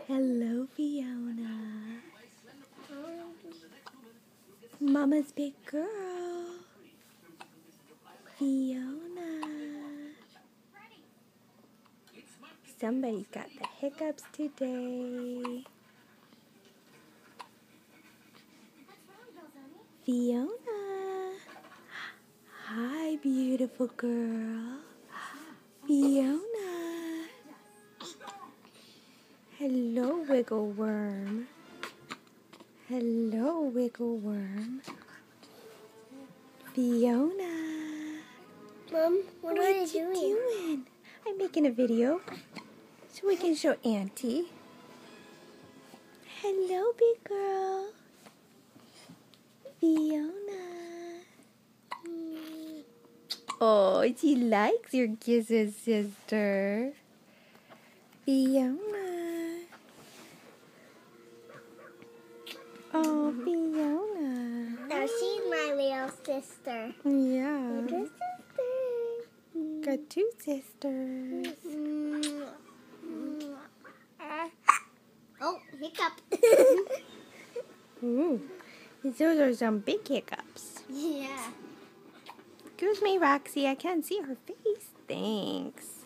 Hello, Fiona. Mama's big girl. Fiona. Somebody's got the hiccups today. Fiona. Hi, beautiful girl. Fiona. Hello, wiggle worm. Hello, wiggle worm. Fiona. Mom, what are you doing? I'm making a video so we can show Auntie. Hello, big girl. Fiona. Oh, she likes your kisses, sister. Fiona. Oh, Fiona. Now she's my little sister. Yeah. Little sister. Got two sisters. Oh, hiccup. Ooh, those are some big hiccups. Yeah. Excuse me, Roxy. I can't see her face. Thanks.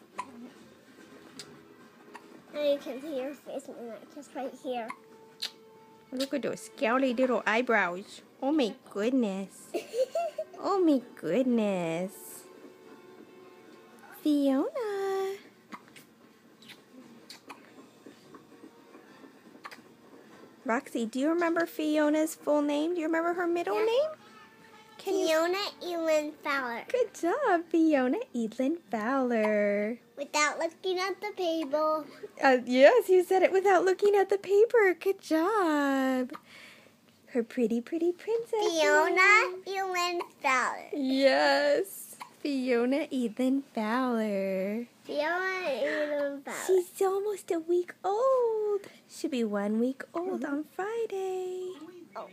Now you can see your face, just right here. Look at those scowly little eyebrows. Oh my goodness. Oh my goodness. Fiona. Roxy, do you remember Fiona's full name? Do you remember her middle name? Fiona Elin Fowler. Good job, Fiona Elin Fowler. Without looking at the paper. Yes, you said it without looking at the paper. Good job. Her pretty princess. Fiona Elin Fowler. Yes, Fiona Elin Fowler. Fiona Elin Fowler. She's almost a week old. She'll be 1 week old on Friday. Oh.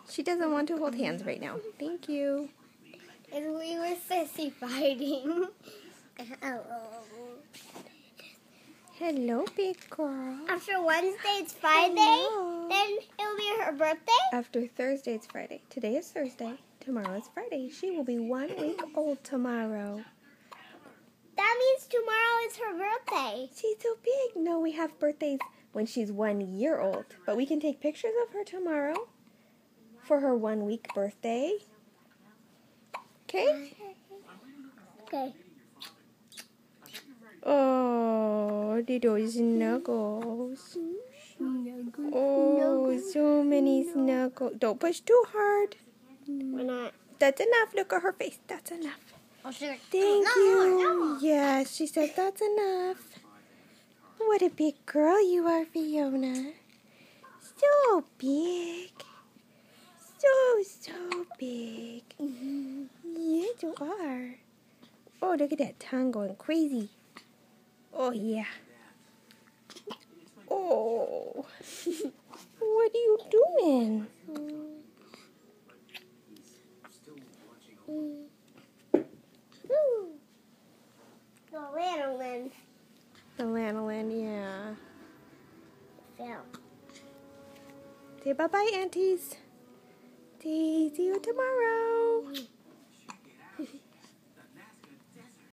She doesn't want to hold hands right now. Thank you. And we were sissy fighting. Hello, big girl. After Wednesday, it's Friday. Hello. Then it'll be her birthday. After Thursday, it's Friday. Today is Thursday. Tomorrow is Friday. She will be 1 week old tomorrow. That means tomorrow is her birthday. She's so big. No, we have birthdays when she's 1 year old. But we can take pictures of her tomorrow for her 1 week birthday. Okay? Okay. Oh, little snuggles. Oh, so many snuggles. Don't push too hard. Why not? That's enough. Look at her face. That's enough. Oh, sure. Thank No you. more. Yes, she said that's enough. What a big girl you are, Fiona. So big. So big. Yes, you are. Oh, look at that tongue going crazy. Oh, yeah. Oh. What are you doing? The lanolin The lanolin, yeah. fell. Say bye-bye, aunties. See you tomorrow.